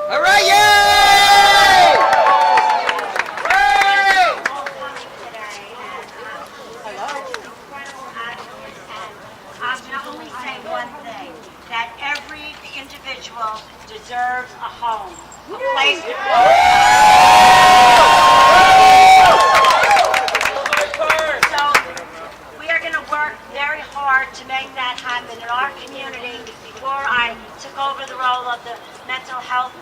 All right, yay! I'll only say one thing, that every individual deserves a home, a place to go. So we are going to work very hard to make that happen in our community. Before I took over the role of the mental health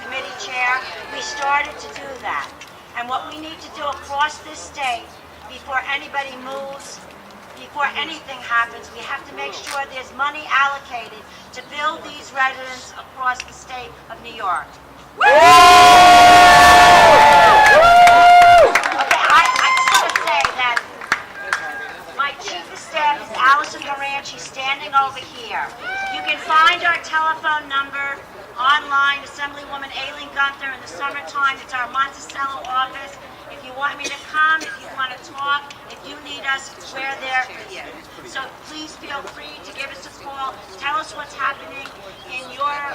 committee chair, we started to do that. And what we need to do across this state, before anybody moves, before anything happens, we have to make sure there's money allocated to build these residents across the state of New York. Okay, I just want to say that my chief of staff is Allison Moran. She's standing over here. You can find our telephone number online, Assemblywoman Aileen Gunther, in the summertime. It's our Monticello office. If you want me to come, if you want to talk, if you need us, we're there for you. So please feel free to give us a call. Tell us what's happening in your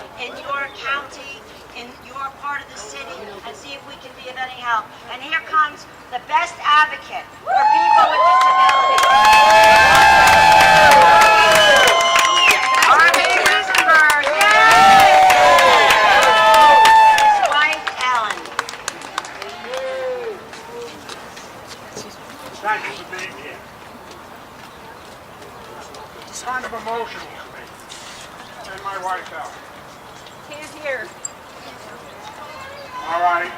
county, in your part of the city, and see if we can be of any help. And here comes the best advocate for people with disabilities. Armin Rosenberg, yay! His wife, Ellen. Thank you for being here. It's kind of emotional to me. And my wife, Ellen. Can't hear. All right.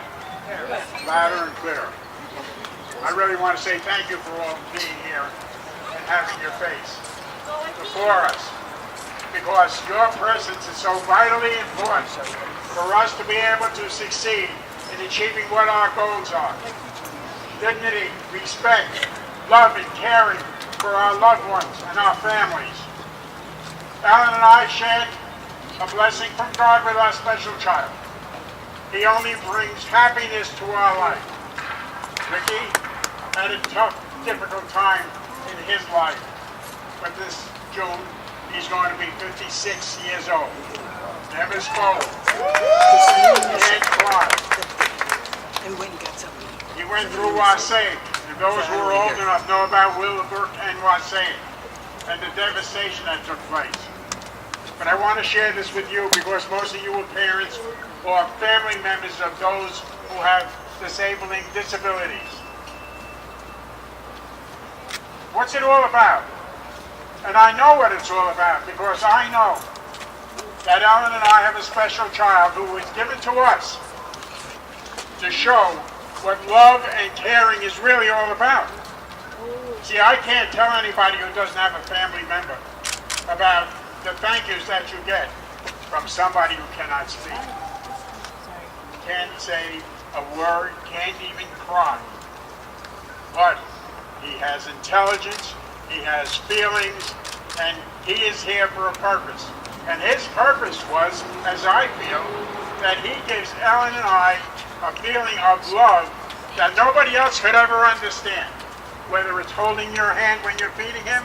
Louder and clearer. I really want to say thank you for all being here and having your face before us. Because your presence is so vitally important for us to be able to succeed in achieving what our goals are. Dignity, respect, love, and caring for our loved ones and our families. Alan and I shared a blessing from God with our special child. He only brings happiness to our life. Ricky had a tough, difficult time in his life, but this June, he's going to be 56 years old. Never spoke. Can't cry. He went through Wasaic, and those who are old enough know about Willowbrook and Wasaic, and the devastation that took place. But I want to share this with you because most of you are parents or family members of those who have disabling disabilities. What's it all about? And I know what it's all about because I know that Ellen and I have a special child who was given to us to show what love and caring is really all about. See, I can't tell anybody who doesn't have a family member about the thank yous that you get from somebody who cannot speak. Can't say a word, can't even cry. But he has intelligence, he has feelings, and he is here for a purpose. And his purpose was, as I feel, that he gives Ellen and I a feeling of love that nobody else could ever understand. Whether it's holding your hand when you're feeding him,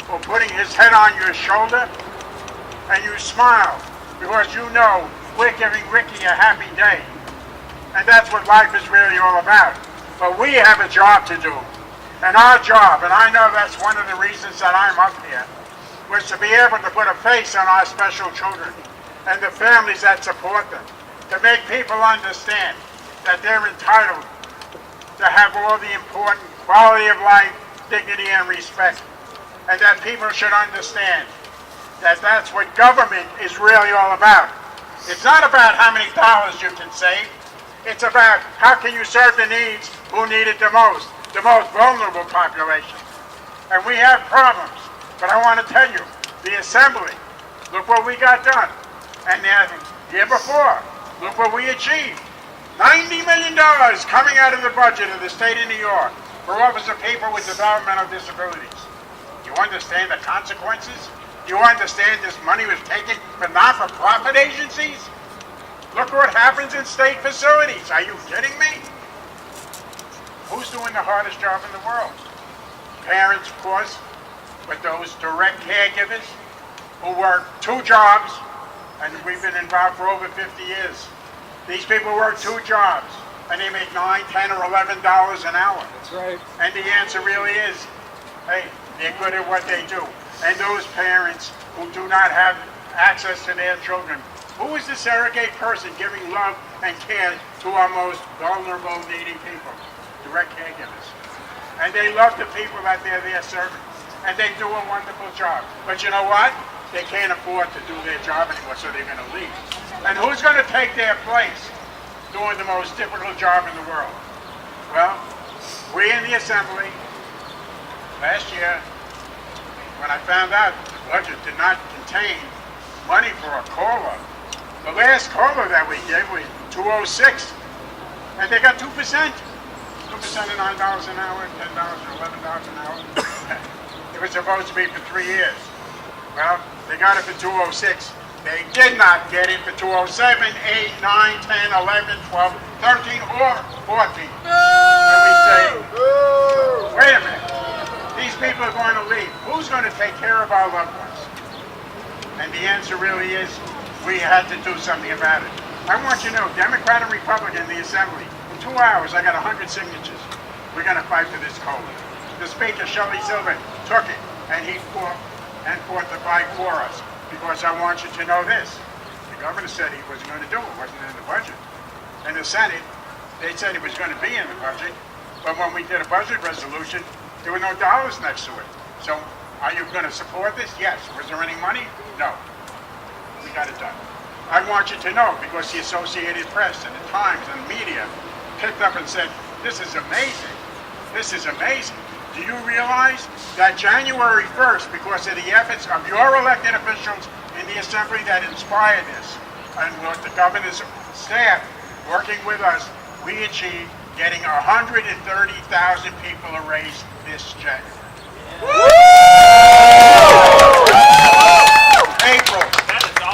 or putting his head on your shoulder, and you smile because you know we're giving Ricky a happy day. And that's what life is really all about. But we have a job to do. And our job, and I know that's one of the reasons that I'm up here, was to be able to put a face on our special children and the families that support them, to make people understand that they're entitled to have all the important quality of life, dignity, and respect. And that people should understand that that's what government is really all about. It's not about how many dollars you can save. It's about how can you serve the needs who need it the most vulnerable population. And we have problems, but I want to tell you, the Assembly, look what we got done. And the year before, look what we achieved. $90 million coming out of the budget of the state of New York for Office of People with Developmental Disabilities. You understand the consequences? You understand this money was taken from not-for-profit agencies? Look what happens in state facilities. Are you kidding me? Who's doing the hardest job in the world? Parents, of course, but those direct caregivers, who work 2 jobs, and we've been involved for over 50 years. These people work 2 jobs, and they make $9, $10, or $11 an hour. That's right. And the answer really is, hey, they're good at what they do. And those parents who do not have access to their children, who is the surrogate person giving love and care to our most vulnerable, needy people? Direct caregivers. And they love the people that they're there serving. And they do a wonderful job. But you know what? They can't afford to do their job anymore, so they're going to leave. And who's going to take their place doing the most difficult job in the world? Well, we in the Assembly, last year, when I found out the budget did not contain money for a COLA, the last COLA that we gave was $206, and they got 2%. 2% of $9 an hour, $10 or $11 an hour. It was supposed to be for 3 years. Well, they got it for 206. They did not get it for 207, 8, 9, 10, 11, 12, 13, or 14. And we say, wait a minute. These people are going to leave. Who's going to take care of our loved ones? And the answer really is, we had to do something about it. I want you to know, Democrat and Republican in the Assembly, in 2 hours I got 100 signatures. We're going to fight for this COLA. The Speaker, Shelley Silver, took it, and he fought the fight for us. Because I want you to know this. The governor said he wasn't going to do it. It wasn't in the budget. In the Senate, they said it was going to be in the budget. But when we did a budget resolution, there were no dollars next to it. So are you going to support this? Yes. Was there any money? No. We got it done. I want you to know, because the Associated Press and the Times and the media picked up and said, this is amazing. This is amazing. Do you realize that January 1st, because of the efforts of your elected officials in the Assembly that inspired this, and with the governor's staff working with us, we achieved getting 130,000 people a raise this January. April,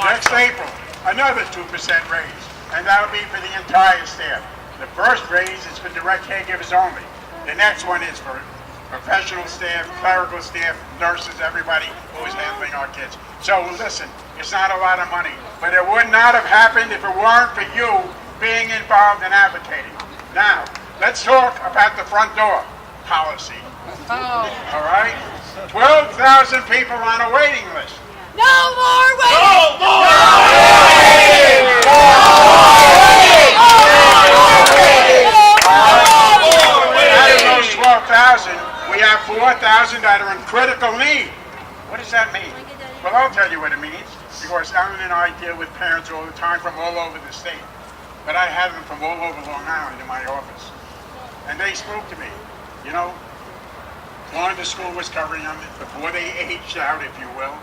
next April, another 2% raise, and that'll be for the entire staff. The first raise is for direct caregivers only. The next one is for professional staff, clerical staff, nurses, everybody who is handling our kids. So listen, it's not a lot of money, but it would not have happened if it weren't for you being involved and advocating. Now, let's talk about the front door policy. All right? 12,000 people on a waiting list. No more waiting! No more waiting! Out of those 12,000, we have 4,000 that are in critical need. What does that mean? Well, I'll tell you what it means, because Alan and I deal with parents all the time from all over the state. But I had them from all over Long Island in my office. And they spoke to me. You know, one, the school was covering them before they aged out, if you will.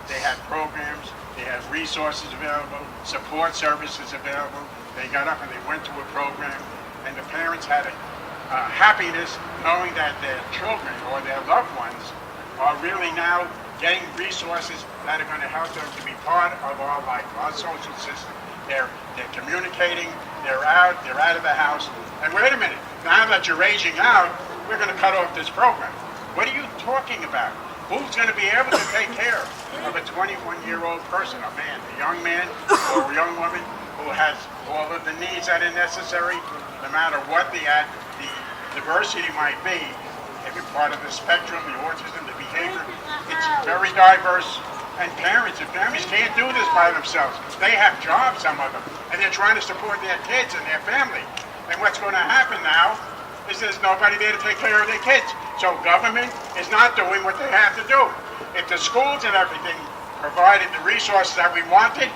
They had programs, they had resources available, support services available. They got up and they went to a program, and the parents had a happiness knowing that their children or their loved ones are really now getting resources that are going to help them to be part of our life, our social system. They're communicating, they're out of the house. And wait a minute, now that you're aging out, we're going to cut off this program. What are you talking about? Who's going to be able to take care of a 21-year-old person, a man, a young man or a young woman who has all of the needs that are necessary, no matter what the diversity might be, every part of the spectrum, the autism, the behavior, it's very diverse. And parents can't do this by themselves. They have jobs, some of them, and they're trying to support their kids and their family. And what's going to happen now is there's nobody there to take care of their kids. So government is not doing what they have to do. If the schools and everything provided the resources that we wanted,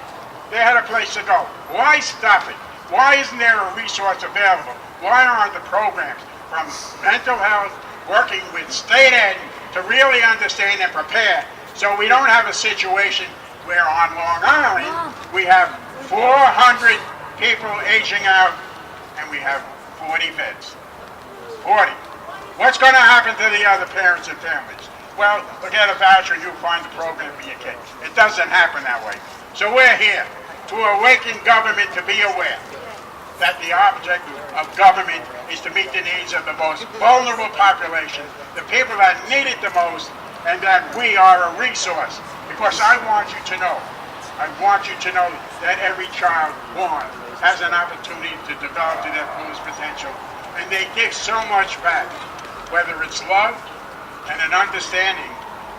they had a place to go. Why stop it? Why isn't there a resource available? Why aren't the programs from mental health working with state ed to really understand and prepare, so we don't have a situation where on Long Island we have 400 people aging out and we have 40 beds. 40. What's going to happen to the other parents and families? Well, they'll get a voucher and you'll find the program for your kid. It doesn't happen that way. So we're here to awaken government to be aware that the object of government is to meet the needs of the most vulnerable population, the people that need it the most, and that we are a resource. Because I want you to know that every child born has an opportunity to develop to their fullest potential. And they give so much back, whether it's love and an understanding.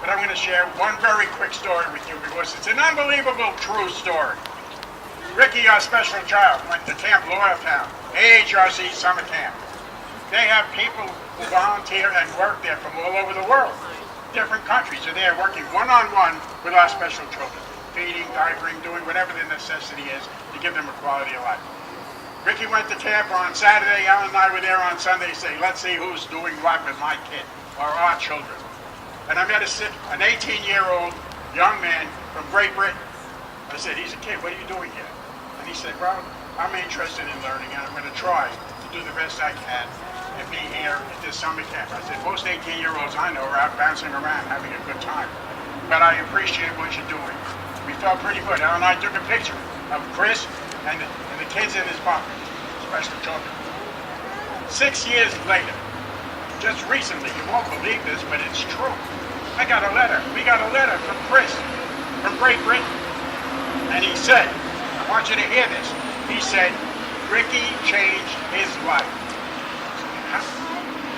But I'm going to share one very quick story with you because it's an unbelievable true story. Ricky, our special child, went to Camp Loyaltown, AHRC summer camp. They have people who volunteer and work there from all over the world. Different countries are there working one-on-one with our special children, feeding, diapering, doing whatever the necessity is to give them a quality of life. Ricky went to camp on Saturday. Alan and I were there on Sunday to say, let's see who's doing what with my kid or our children. And I met an 18-year-old young man from Great Britain. I said, he's a kid, what are you doing here? And he said, well, I'm interested in learning and I'm going to try to do the best I can and be here at this summer camp. I said, most 18-year-olds I know are out bouncing around having a good time. But I appreciate what you're doing. We felt pretty good. Alan and I took a picture of Chris and the kids in his pocket, special children. 6 years later, just recently, you won't believe this, but it's true. We got a letter from Chris from Great Britain. And he said, I want you to hear this. He said, Ricky changed his life.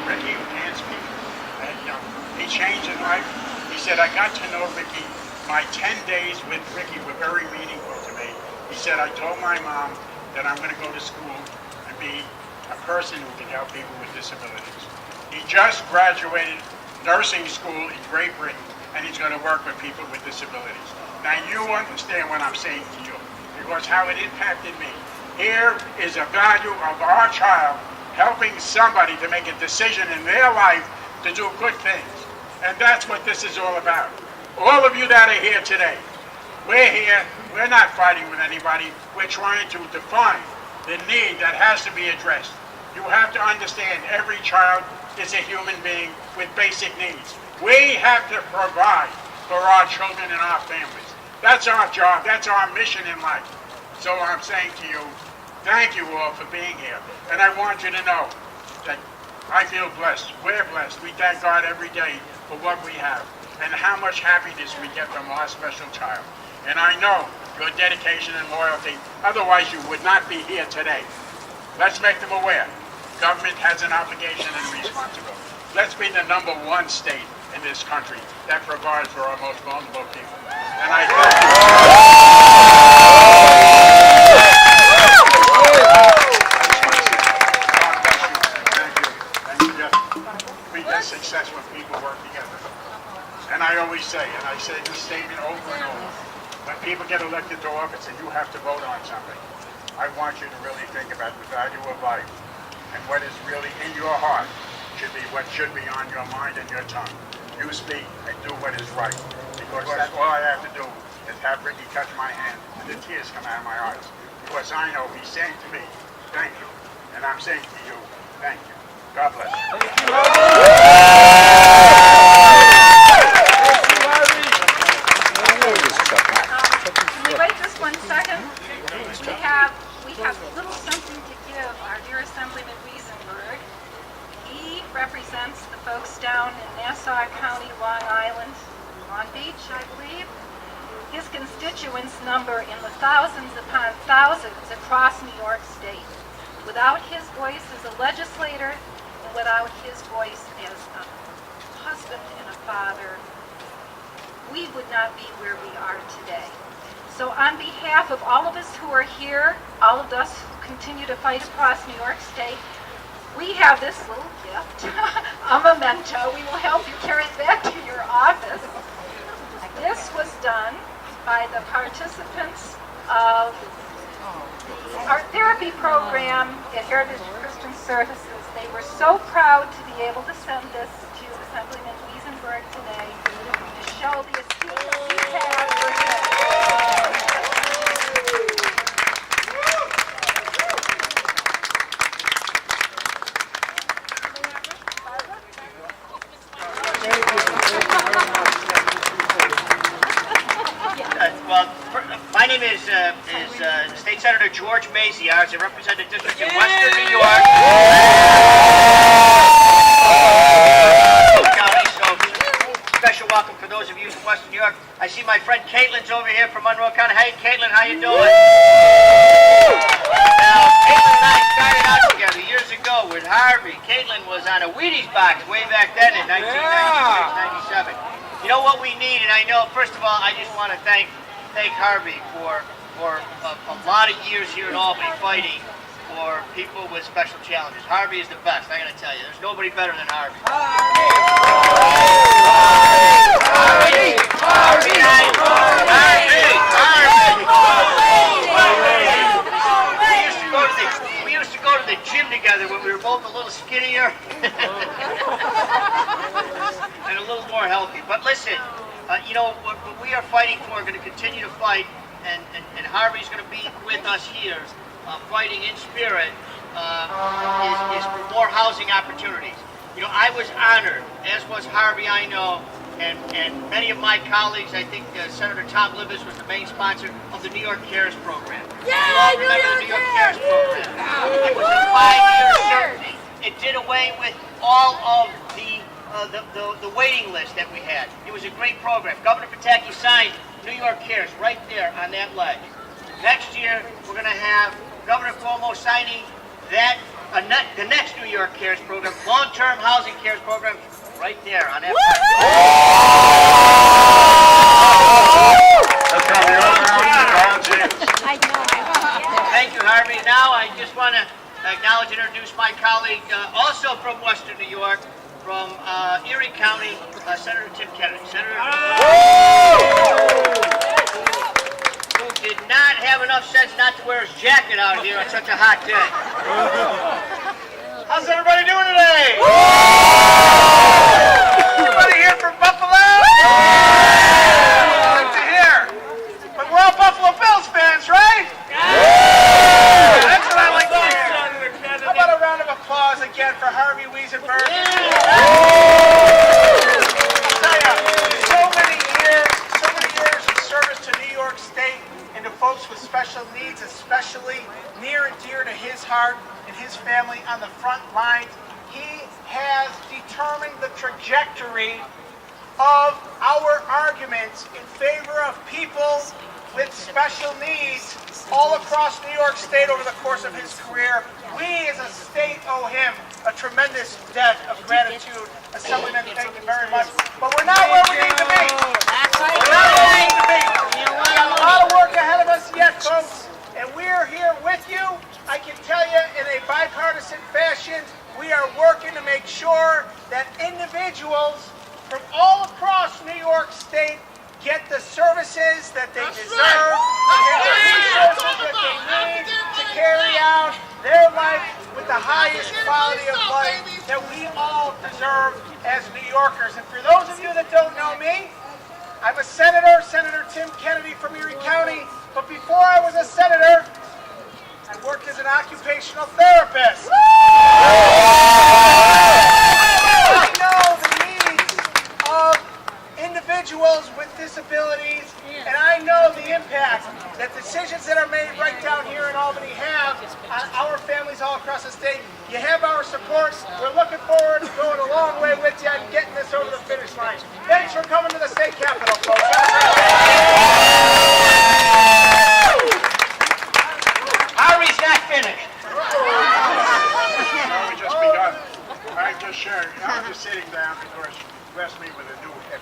Ricky can't speak. And, he changed his life. He said, I got to know Ricky. My 10 days with Ricky were very meaningful to me. He said, I told my mom that I'm going to go to school and be a person who can help people with disabilities. He just graduated nursing school in Great Britain, and he's going to work with people with disabilities. Now you understand what I'm saying to you, because how it impacted me. Here is a value of our child helping somebody to make a decision in their life to do good things. And that's what this is all about. All of you that are here today, we're here, we're not fighting with anybody, we're trying to define the need that has to be addressed. You have to understand every child is a human being with basic needs. We have to provide for our children and our families. That's our job, that's our mission in life. So I'm saying to you, thank you all for being here. And I want you to know that I feel blessed. We're blessed. We thank God every day for what we have and how much happiness we get from our special child. And I know your dedication and loyalty, otherwise you would not be here today. Let's make them aware. Government has an obligation and responsibility. Let's be the #1 state in this country that provides for our most vulnerable people. And I thank we get success when people work together. And I always say, and I say this statement over and over, when people get elected to office and you have to vote on something, I want you to really think about the value of life and what is really in your heart should be what should be on your mind and your tongue. You speak and do what is right, because that's all I have to do is have Ricky touch my hand and the tears come out of my eyes, because I know he's saying to me, thank you, and I'm saying to you, thank you. God bless you. Can we wait just 1 second? We have a little something to give our dear Assemblyman Wiesenberg. He represents the folks down in Nassau County, Long Island, Long Beach, I believe. His constituents number in the thousands upon thousands across New York State. Without his voice as a legislator, and without his voice as a husband and a father, we would not be where we are today. So on behalf of all of us who are here, all of us who continue to fight across New York State, we have this little gift, a memento. We will help you carry it back to your office. This was done by the participants of our therapy program at Heritage Christian Services. They were so proud to be able to send this to Assemblyman Wiesenberg today to show the esteem that he has for him. My name is State Senator George Macy. I represent a district in Western New York. County, so special welcome for those those of you from Western New York. I see my friend Caitlin's over here from Monroe County. Hey, Caitlin, how you doing? Now, Caitlin and I started out together years ago with Harvey. Caitlin was on a Wheaties box way back then in 1996, 97. You know what we need, and I know, first of all, I just want to thank Harvey for a lot of years here in Albany fighting for people with special challenges. Harvey is the best, I gotta tell you. There's nobody better than Harvey. We used to go to the gym together when we were both a little skinnier and a little more healthy. But listen, you know, what we are fighting for, going to continue to fight, and Harvey's going to be with us here, fighting in spirit, is for more housing opportunities. You know, I was honored, as was Harvey, I know, and many of my colleagues. I think Senator Tom Libous was the main sponsor of the New York Cares program. You all remember the New York Cares program? It was a 5-year certainty. It did away with all of the waiting list that we had. It was a great program. Governor Pataki signed New York Cares right there on that ledge. Next year, we're going to have Governor Cuomo signing that the next New York Cares program, long-term housing cares program, right there on that ledge. Thank you, Harvey. Now I just want to acknowledge and introduce my colleague, also from Western New York, from Erie County, Senator Tim Kennedy. Senator, who did not have enough sense not to wear his jacket out here on such a hot day. How's everybody doing today? Everybody here from Buffalo? Good to hear. But we're all Buffalo Bills fans, right? That's what I like to hear. How about a round of applause again for Harvey Wiesenberg? So many years of service to New York State and to folks with special needs, especially near and dear to his heart and his family on the front lines. He has determined the trajectory of our arguments in favor of people with special needs all across New York State over the course of his career. We as a state owe him a tremendous debt of gratitude. Assemblyman, thank you very much. But we're not where we need to be. We're not where we need to be. We got a lot of work ahead of us yet, folks, and we're here with you. I can tell you in a bipartisan fashion, we are working to make sure that individuals from all across New York State get the services that they deserve, get the resources that they need to carry out their life with the highest quality of life that we all deserve as New Yorkers. And for those of you that don't know me, I'm a senator, Senator Tim Kennedy from Erie County, but before I was a senator, I worked as an occupational therapist. I know the needs of individuals with disabilities, and I know the impact that decisions that are made right down here in Albany have on our families all across the state. You have our support. We're looking forward to going a long way with you and getting this over the finish line. Thanks for coming to the state capitol, folks. Harvey's not finished. No, we just begun. I'm just sharing. I'm just sitting down because you blessed me with a new hip.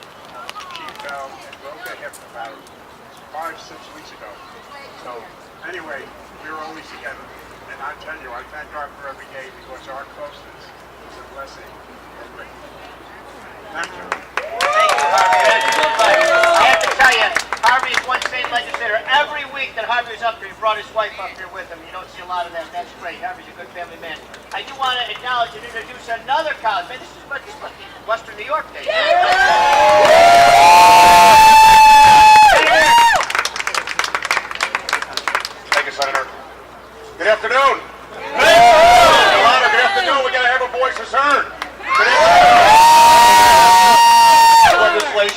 She fell and broke her hip about 5-6 weeks ago. So anyway, we were always together. And I tell you, I thank God for every day because our closeness is a blessing. Thank you. Thank you, Harvey. That's a good fight. I have to tell you, Harvey is one state legislator. Every week that Harvey was up here, he brought his wife up here with him. You don't see a lot of that. That's great. Harvey's a good family man. I do want to acknowledge and introduce another college. Man, this is Western New York Day. Thank you, Senator. Good afternoon. Good afternoon. We gotta have our voices heard.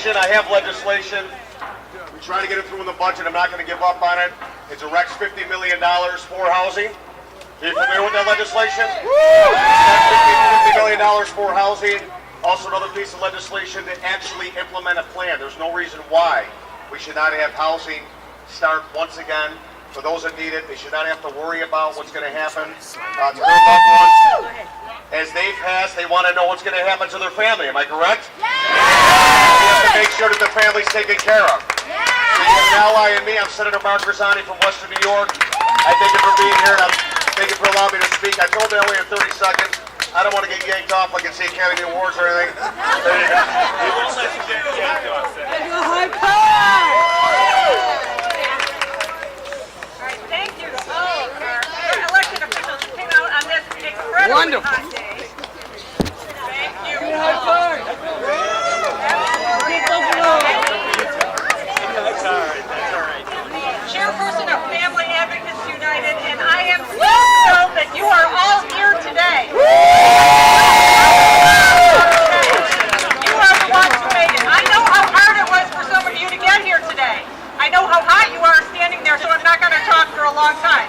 I have legislation. We try to get it through in the budget. I'm not going to give up on it. It directs $50 million for housing. Are you familiar with that legislation? $50 million for housing. Also, another piece of legislation to actually implement a plan. There's no reason why we should not have housing start once again for those that need it. They should not have to worry about what's going to happen to their loved ones. As they pass, they want to know what's going to happen to their family. Am I correct? We have to make sure that the family's taken care of. So you have an ally in me. I'm Senator Mark Grisani from Western New York. I thank you for being here, and thank you for allowing me to speak. I told you I only had 30 seconds. I don't want to get yanked off like it's the Academy Awards or anything. There you go. Thank you to all of our elected officials who came out on this incredibly hot day. Thank you. Chairperson of Family Advocates United, and I am so thrilled that you are all here today. You are the ones who made it. I know how hard it was for some of you to get here today. I know how hot you are standing there, so I'm not going to talk for a long time.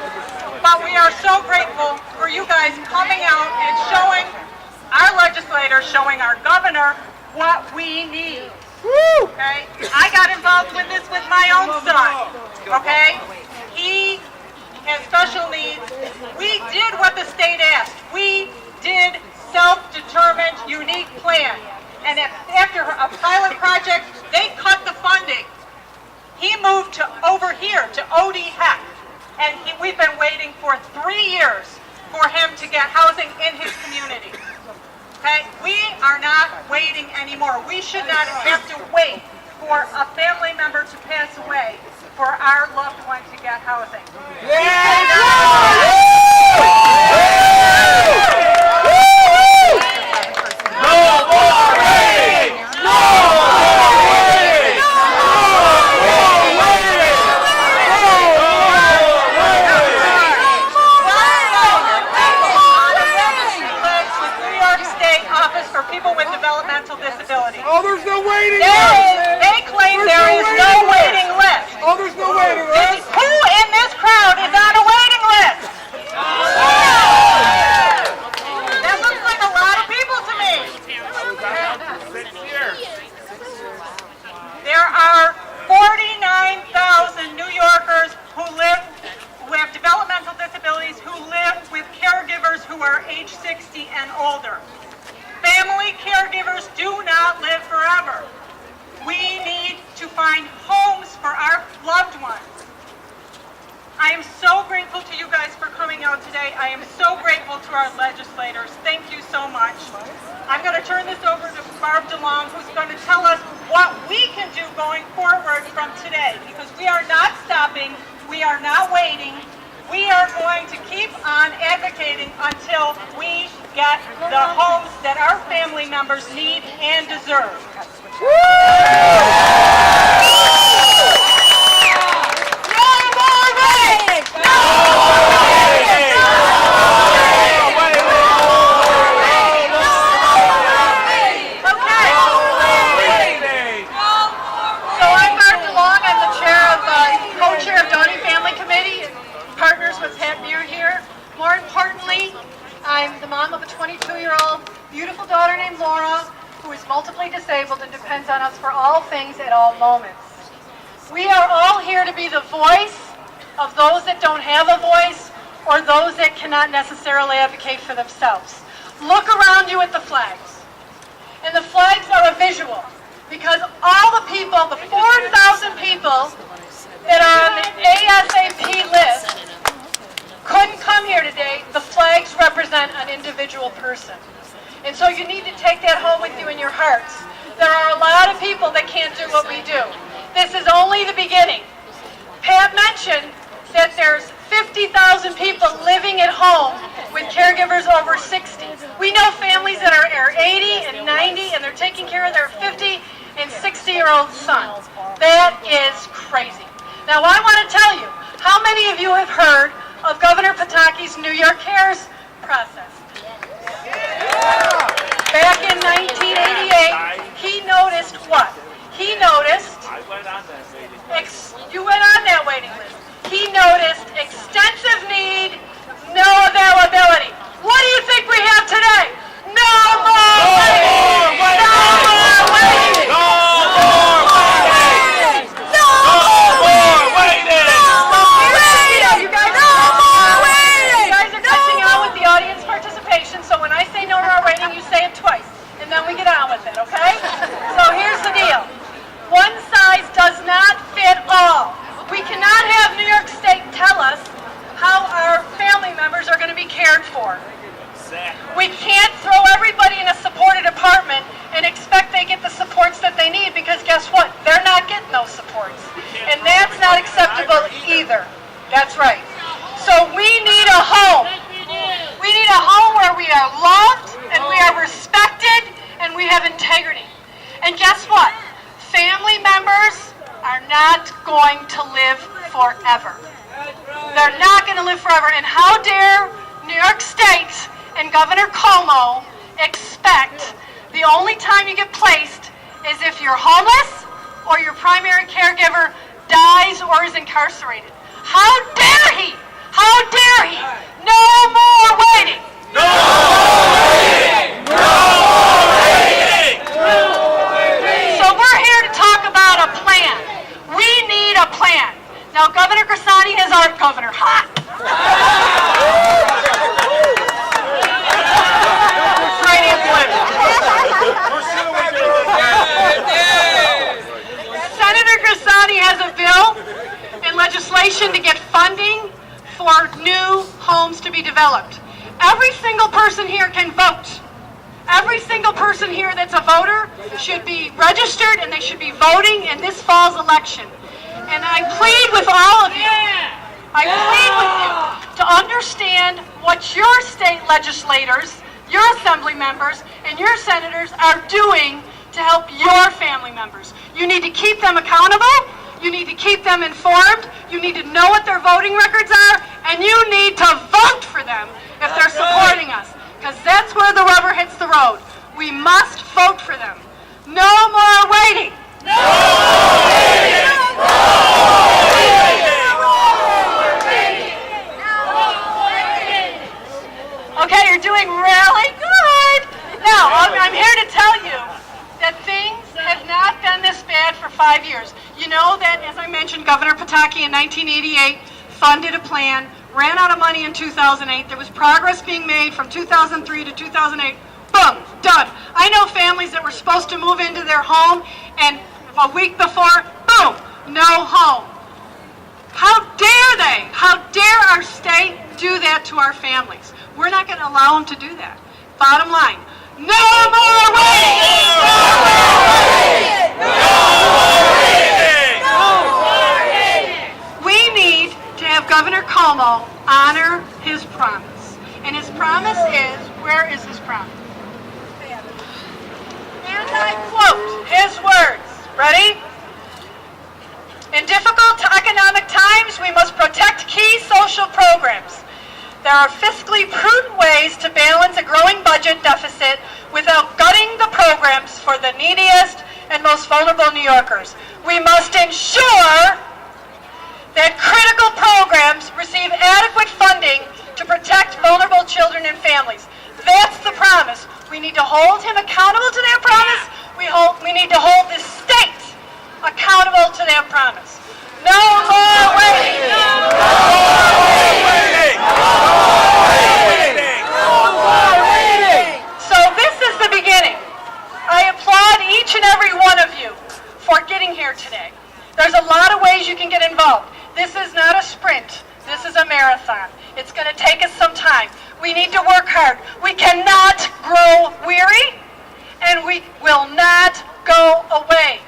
But we are so grateful for you guys coming out and showing our legislators, showing our governor what we need. Okay? I got involved with this with my own son. Okay? He has special needs. We did what the state asked. We did self-determined, unique plan. And after a pilot project, they cut the funding. He moved over here to OD Heck, and we've been waiting for 3 years for him to get housing in his community. Okay, we are not waiting anymore. We should not have to wait for a family member to pass away for our loved one to get housing. People with developmental disabilities. Oh, there's no waiting They claim there is no waiting list. Oh, there's no waiting Who in this crowd is on a waiting list? That looks like a lot of people to me. There are 49,000 New Yorkers who have developmental disabilities who live with caregivers who are age 60 and older. Family caregivers do not live forever. We need to find homes for our loved ones. I am so grateful to you guys for coming out today. I am so grateful to our legislators. Thank you so much. I'm going to turn this over to Barb DeLong, who's going to tell us what we can do going forward from today, because we are not stopping. We are not waiting. We are going to keep on advocating until we get the homes that our family members need and deserve. I'm the mom of a 22-year-old beautiful daughter named Laura, who is multiply disabled and depends on us for all things at all moments. We are all here to be the voice of those that don't have a voice or those that cannot necessarily advocate for themselves. Look around you at the flags. And the flags are a visual, because all the people, the 4,000 people that are on the ASAP list couldn't come here today. The flags represent an individual person. And so you need to take that home with you in your hearts. There are a lot of people that can't do what we do. This is only the beginning. Pat mentioned that there's 50,000 people living at home with caregivers over 60. We know families that are 80 and 90 and they're taking care of their 50 and 60-year-old son. That is crazy. Now I want to tell you, how many of you have heard of Governor Pataki's New York Cares process? Back in 1988, he noticed what? He noticed, you went on that waiting list. He noticed extensive need, no availability. What do you think we have today? No more waiting! And that's not acceptable either. That's right. So we need a home. We need a home where we are loved and we are respected and we have integrity. And guess what? Family members are not going to live forever. They're not going to live forever. And how dare New York State and Governor Cuomo expect the only time you get placed is if you're homeless or your primary caregiver dies or is incarcerated. How dare he? How dare he? No more waiting. No waiting! No waiting! So we're here to talk about a plan. We need a plan. Now, Governor Grisani is our governor. Ha! Freudian slip. Senator Grisani has a bill and legislation to get funding for new homes to be developed. Every single person here can vote. Every single person here that's a voter should be registered and they should be voting in this fall's election. And I plead with all of you, I plead with you to understand what your state legislators, your assembly members, and your senators are doing to help your family members. You need to keep them accountable. You need to keep them informed. You need to know what their voting records are, and you need to vote for them if they're supporting us, because that's where the rubber hits the road. We must vote for them. No more waiting. No more waiting. Okay, you're doing really good. Now, I'm here to tell you that things have not been this bad for 5 years. You know that, as I mentioned, Governor Pataki in 1988 funded a plan, ran out of money in 2008. There was progress being made from 2003 to 2008. Boom, done. I know families that were supposed to move into their home, and a week before, boom, no home. How dare they? How dare our state do that to our families? We're not going to allow them to do that. Bottom line, no more waiting! No more waiting! No more waiting! We need to have Governor Cuomo honor his promise. And his promise is, where is his promise? And I quote his words. Ready? In difficult economic times, we must protect key social programs. There are fiscally prudent ways to balance a growing budget deficit without gutting the programs for the neediest and most vulnerable New Yorkers. We must ensure that critical programs receive adequate funding to protect vulnerable children and families. That's the promise. We need to hold him accountable to that promise. We need to hold the state accountable to that promise. No more waiting! No more waiting! No more waiting! So this is the beginning. I applaud each and every one of you for getting here today. There's a lot of ways you can get involved. This is not a sprint. This is a marathon. It's going to take us some time. We need to work hard. We cannot grow weary, and we will not go away.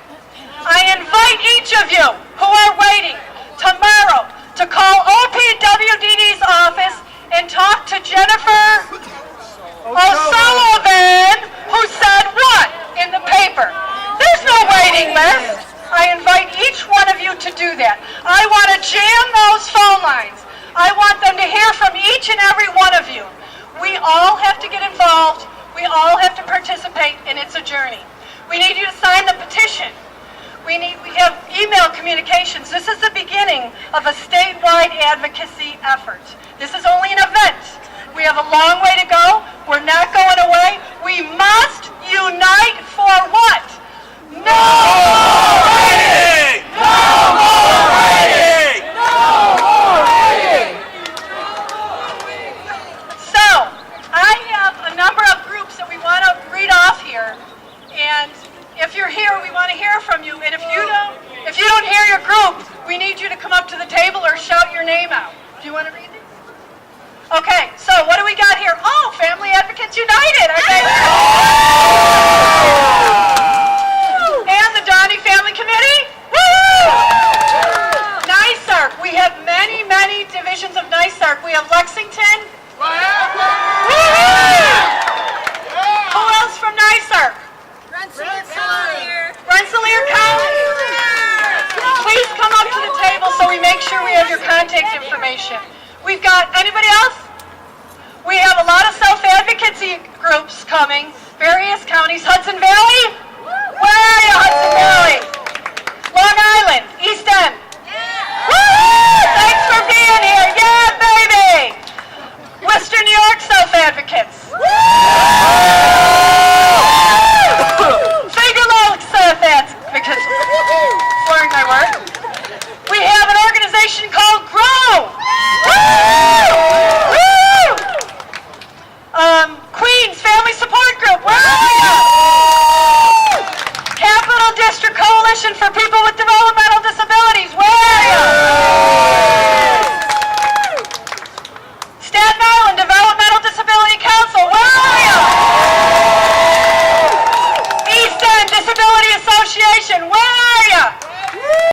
I invite each of you who are waiting tomorrow to call OPWDD's office and talk to Jennifer O'Sullivan, who said what in the paper? There's no waiting list. I invite each one of you to do that. I want to jam those phone lines. I want them to hear from each and every one of you. We all have to get involved. We all have to participate, and it's a journey. We need you to sign the petition. We have email communications. This is the beginning of a statewide advocacy effort. This is only an event. We have a long way to go. We're not going away. We must unite for what? No more waiting! No more waiting! No more waiting! So, I have a number of groups that we want to read off here, and if you're here, we want to hear from you. And if you don't hear your group, we need you to come up to the table or shout your name out. Do you want to read these? Okay, so what do we got here? Oh, Family Advocates United. Okay. And the Donnie Family Committee. Woo! we make sure we have your contact information. We've got, anybody else? We have a lot of self-advocacy groups coming, various counties. Hudson Valley? Where are you, Hudson Valley? Long Island, East End.